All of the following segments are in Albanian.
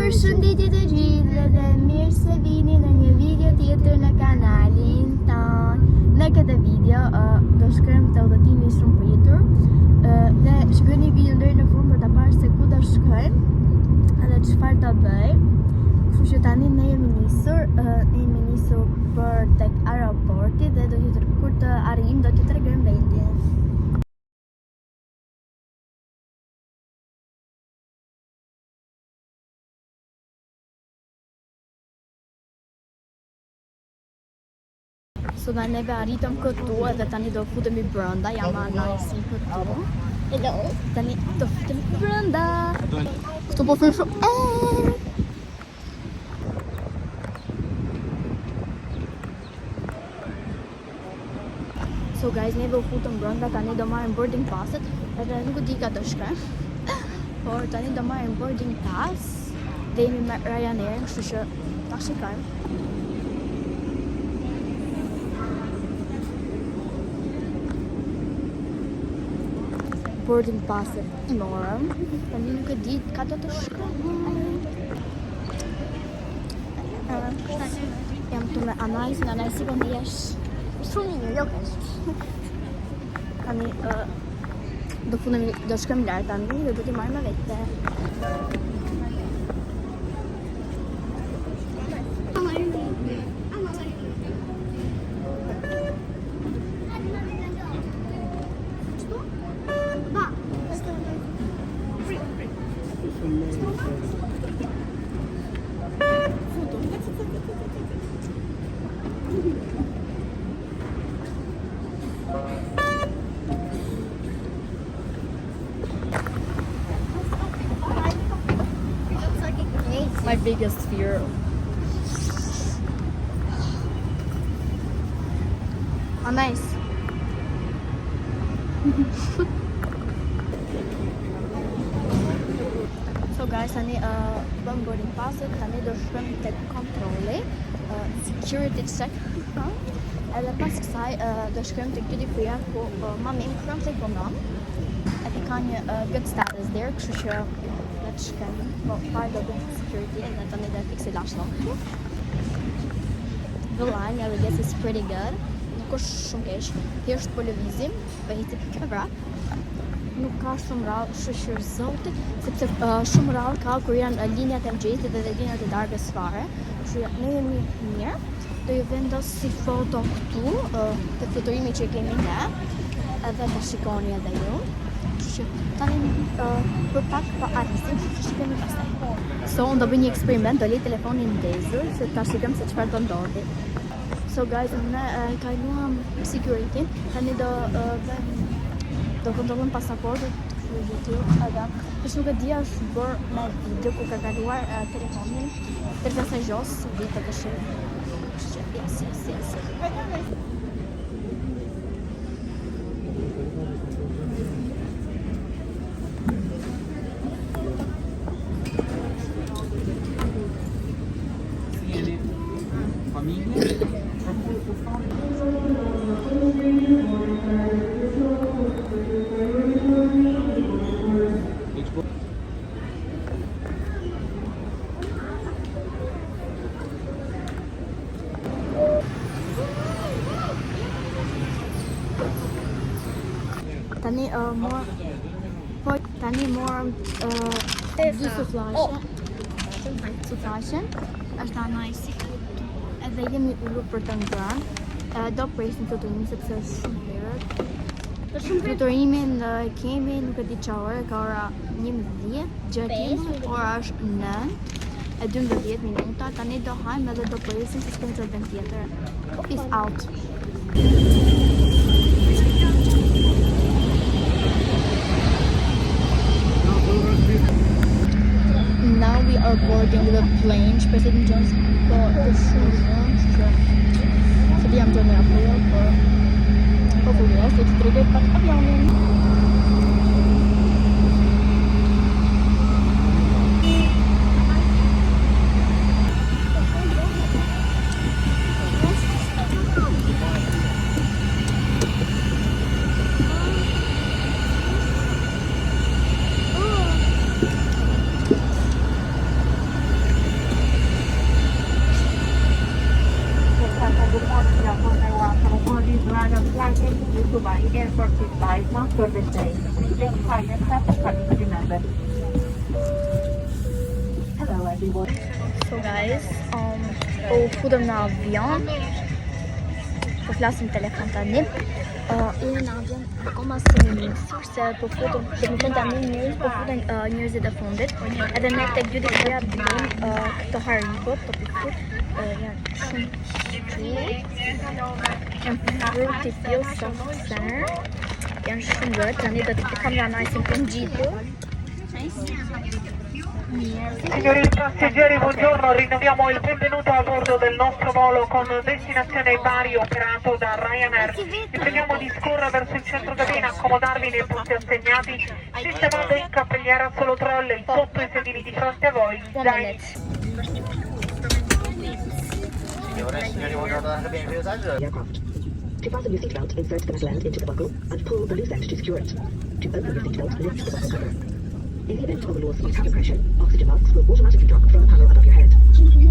Përshëndetje të gjithëve dhe mirë se vini në një video tjetër në kanalin ton. Në këtë video do shkojmë të udhëtimi shumë pritur dhe shikoni videon deri në fund për ta parë se ku do shkojmë edhe çfarë do bëjmë. Kështu që tani ne jemi nisur për tek aeroporti dhe kur të arrijmë do t'ju tregojmë vendin. So da neve arritëm këtu edhe tani do futemi brenda, jam anajsi këtu. Hello. Tani do futemi brenda. Këtu po frim shumë. So guys, neve u futëm brenda, tani do marrim boarding passet, edhe nuk e di ka do shkojmë. Por tani do marrim boarding pass dhe jemi me Ryanair, kështu që ta shikojmë. Boarding passet i morëm, tani nuk e di ka do të shkojmë. Jam këtu me Anajsi po ndihesh shumë mirë, lokesh. Tani do shkojmë lart tani dhe do t'i marrim me vete. My biggest fear. Oh, nice. So guys, tani bëm boarding passet, tani do shkojmë tek kontrolli, security check. Edhe pas kësaj do shkojmë tek duty free ku mami më shkruan se punon. Edhe ka një good status there, kështu që shkojmë. Po parë do bëjmë security edhe tani do fiksi lashno. The line, I guess, is pretty good. Nuk është shumë keq. Thjesht po lëvizim, po hici kamera. Nuk ka shumë rallë, shëshër zotit, sepse shumë rallë ka kur janë linjat e mëngjesit dhe linjat e darkës fare. Kështu ne jemi mirë. Do ju vendos si foto këtu, të fluturimi që kemi ne, edhe të shikoni edhe ju. Tani për pak pa arrisim, që shikemi pastaj. So, unë do bëj një eksperiment, do lej telefonin ndezur, se ta shikojmë se çfarë do ndodhi. So guys, ne kaluam security, tani do kontrollojmë pasaportin, edhe nuk e di është bërë me video ku ka kaluar telefonin, tërsa sa gjos, vitë të shikojmë. Yes. Tani morëm dy suflashe, është anajsi këtu, edhe jemi ulur për të ngrënë, do presim fluturimin sepse është shumë herët. Fluturimin kemi, nuk e di çfarë ore, ka ora 11, gjatë ora është 9:12 minuta, tani do hajmë edhe do presim se s'kemi çfarë vend tjetër. Peace out. Now we are boarding the plane. President Jones got the so the I'm joining up for hopefully yes, it's pretty good, but avionen. So guys, po futëm në avion. Po flasim telefon tani. Jemi në avion, akoma s'kemi nisur se po futëm, do të thënë tani po futen njerëzit e fundit. Edhe ne tek dy ditë blem këto haribot, të pikut janë shumë janë fruity feel soft center. Janë shumë good, tani do të kam ranajsin për ngjitur. Signori passeggeri, buongiorno, rinnoviamo il benvenuto a bordo del nostro volo con destinazione Bari operato da Ryanair. Vi preghiamo di scorrere verso il centro cabina, accomodarvi nei posti assegnati, sistemando in cappelliera solo trolley sotto i sedili di fronte a voi. Dai. Aircraft. To fasten your seatbelt, insert the metal end into the buckle and pull the loose end to secure it. To open your seatbelt, lift the buckle cover. In the event of a loss of cabin pressure, oxygen masks will automatically drop from the panel above your head.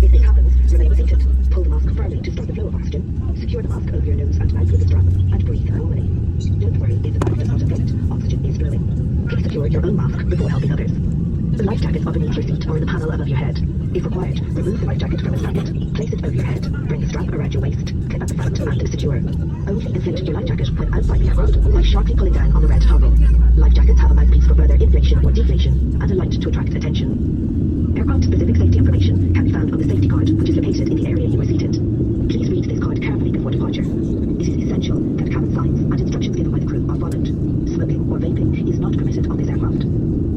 If this happens, remain seated. Pull the mask firmly to stop the flow of oxygen. Secure the mask over your nose and mouth with a strap and breathe normally. Don't worry if the bag does not inflate. Oxygen is flowing. Please secure your own mask before helping others. The life jacket are beneath your seat or in the panel above your head. If required, remove the life jacket from its pocket. Place it over your head. Bring a strap around your waist. Clip at the front and secure. Only inflate your life jacket when outside the aircraft by sharply pulling down on the red toggle. Life jackets have a mouthpiece for further inflation or deflation and a light to attract attention. Aircraft-specific safety information can be found on the safety card, which is located in the area you are seated. Please read this card carefully before departure. It is essential that cabin signs and instructions given by the crew are followed. Smoking or vaping is not permitted on this aircraft.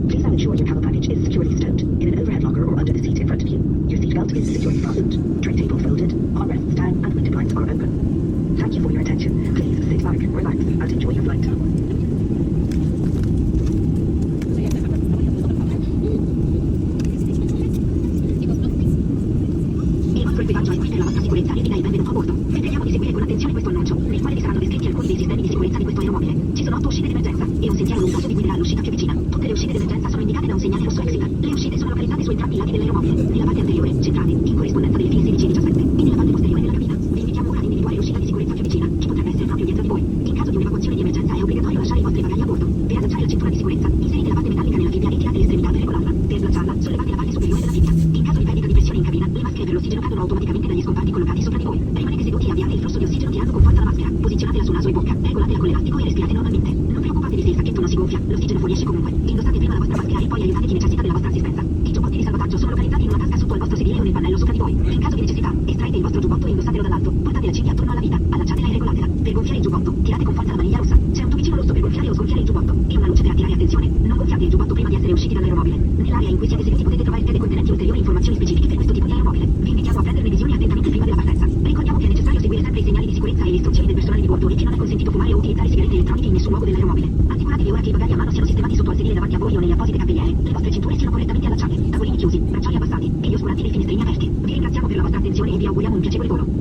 Please now ensure your cabin baggage is securely stowed in an overhead locker or under the seat in front of you. Your seatbelt is securely fastened, tray table folded, armrests down and window blinds are open. Thank you for your attention. Please sit back, relax and enjoy your flight. Il vostro equipaggio è qui per la vostra sicurezza e vi dà il benvenuto a bordo. Vi preghiamo di seguire con attenzione questo annuncio, nel quale vi saranno descritti alcuni dei sistemi di sicurezza di questo aeromobile. Ci sono 8 uscite d'emergenza e un sentiero luminoso vi guiderà all'uscita più vicina. Tutte le uscite d'emergenza sono indicate da un segnale rosso exit. Le uscite sono localizzate su entrambi i lati dell'aeromobile, nella parte anteriore, centrale, in corrispondenza delle file 16 e 17, e nella parte posteriore della cabina. Vi invitiamo ora ad individuare l'uscita di sicurezza più vicina, che potrebbe essere proprio dietro di voi. In caso di un'evacuazione di emergenza è obbligatorio lasciare i vostri bagagli a bordo. Per allacciare la cintura di sicurezza, inserite la parte metallica nella fibbia e tirate l'estremità per regolarla. Per slacciarla, sollevate la parte superiore della fibbia. In caso di perdita di pressione in cabina, le maschere per l'ossigeno cadono automaticamente dagli scomparti collocati sopra di voi. Rimanete seduti e avviate il flusso di ossigeno tirando con forza la maschera. Posizionatela su naso e bocca, regolatela con l'elastico e respirate normalmente. Non preoccupatevi se il sacchetto non si gonfia, l'ossigeno fuoriesce comunque. Indossate prima la vostra maschera e poi aiutate chi necessita della vostra assistenza. I giubbotti di salvataggio sono localizzati in una tasca sotto al vostro sedile o nel pannello sopra di voi. In caso di necessità, estraete il vostro giubbotto e indossatelo dall'alto. Portate la cinghia attorno alla vita, allacciatela e regolatela. Per gonfiare il giubbotto, tirate con forza la maniglia rossa. C'è un tubicino rosso per gonfiare o sgonfiare il giubbotto e una luce per attirare attenzione. Non gonfiate il giubbotto prima di essere usciti dall'aeromobile. Nell'area in cui siete seduti potete trovare schede contenenti ulteriori informazioni specifiche per questo tipo di aeromobile. Vi invitiamo a prenderne visioni attentamente prima della partenza. Ricordiamo che è necessario seguire sempre i segnali di sicurezza e le istruzioni del personale di bordo e che non è consentito fumare o utilizzare sigarette elettroniche in nessun luogo dell'aeromobile. Assicuratevi ora che i bagagli a mano siano sistemati sotto al sedile davanti a voi o nelle apposite cappelliere, le vostre cinture siano correttamente allacciate, tavolini chiusi, bracciali abbassati e gli oscuranti dei finestrini aperti. Vi ringraziamo per la vostra attenzione e vi auguriamo un piacevole volo.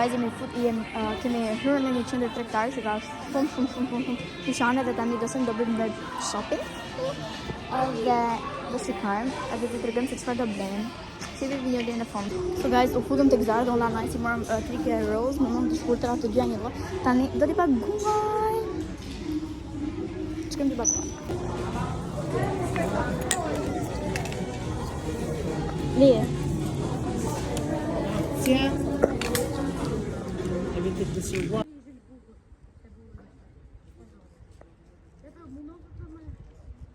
guys, kemi hyrë në një qendër tregtare që ka shumë dyqane dhe tani do do bëjmë dhe shopping. Dhe do shikojmë, edhe do t'tregojmë se çfarë do bëjmë. Si vi video deri në fund. So guys, u futëm tek Zara, do nice, si morëm trike rose, më mund të shkurtër ato dyja një lloj. Tani do t'i paguaj. Ç'kem t'i paguaj? Lije. Yeah. Everything to see what.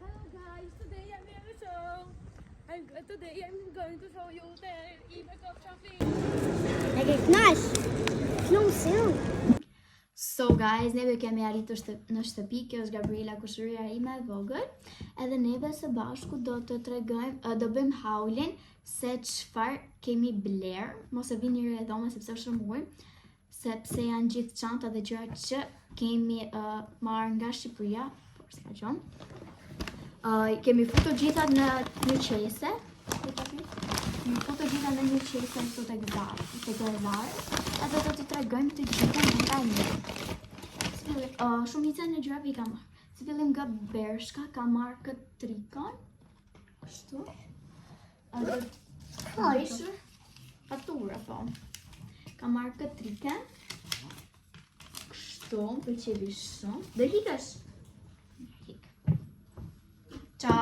Hello guys, today I'm in a show. Today I'm going to show you the e-makeup shopping. So guys, neve kemi arritur në shtëpi, kjo është Gabriela, kushëria ime e vogël. Edhe neve së bashku do të tregojmë, do bëjmë haulin se çfarë kemi bler. Mos e vini re dhoma sepse është shumë sepse janë gjithë çanta dhe gjërat që kemi marrë nga Shqipëria, por s'ka qenë. Kemi futur gjithat në një qese. Kemi futur gjithat në një qese këtu tek Zara. Edhe do t'i tregojmë të gjitha nga një. Shumica në gjërave i kam marrë. Si fillim nga Bershka, ka marrë këtë trikon. Kështu. Edhe prishur fatura, po. Ka marrë këtë trikën. Kështu, pëlqevi shumë. Do hikesh? Hik. Qa.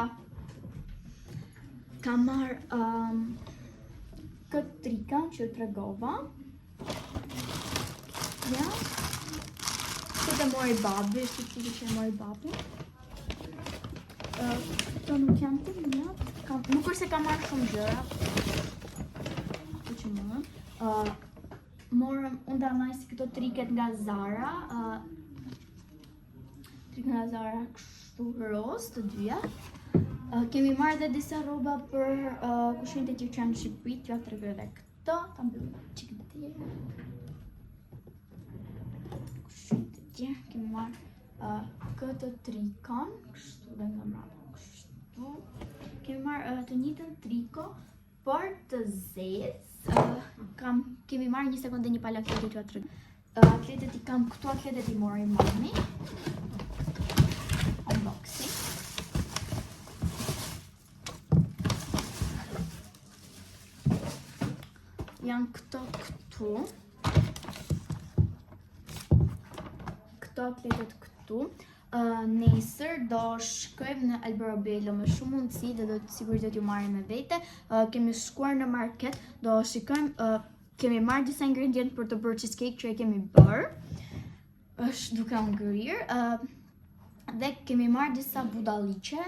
Ka marrë këtë trikën që tregova. Ja. Këtë mori babi, shqiptiri që mori babi. Këto nuk jam të minat. Nuk është se ka marrë shumë gjëra. Këtë që morëm. Morëm unë dalaj si këto triket nga Zara. Triket nga Zara kështu roz të dyja. Kemi marrë dhe disa rroba për kushinjtë e tjerë që janë në Shqipëri, t'ja tregoj edhe këto. Ta mbyllim çik të tjerë. Kemi marrë këtë trikon, kështu dhe nga mbrapa, kështu. Kemi marrë të njëjtën triko, por të zezë. Kemi marrë një sekondë një pala kletet që atërë. Kletet i kam këtu, kletet i mori mami. Unboxing. Janë këto këtu. Këto kletet këtu. Nesër do shkojmë në Alberobello me shumë mundësi dhe sigurisht do t'ju marrim me vete. Kemi shkuar në market, do shikojmë, kemi marrë disa ingredient për të bërë cheesecake që e kemi bërë. Është duke ngrirë. Dhe kemi marrë disa budalliqe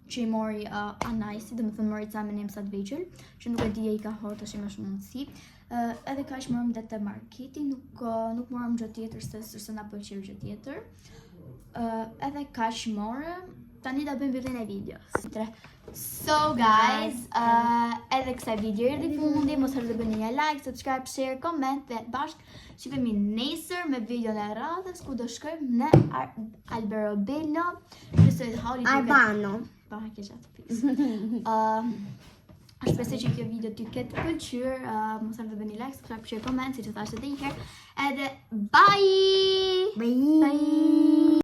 që i mori Anajsi, dhe më thënë mori ca me nemsat vegjël, që nuk e dije i ka horë të me shumë mundësi. Edhe ka që morëm dhe të marketi, nuk morëm gjë tjetër, se na pëlqeu gjë tjetër. Edhe ka që morëm, tani da bëjmë villin e videos. So guys, edhe kësaj video erdhi fundi, mos harroni të bëni një like, subscribe, share, comment dhe bashkë shifemi nesër me videon e radhës ku do shkojmë në Alberobello. Albano. Pa, ke gjatë pis. Shpresoj që kjo video t'ju ketë pëlqyer, mos harroni të bëni like, subscribe, share, comment, siç e thashë edhe një herë. Edhe bye! Bye!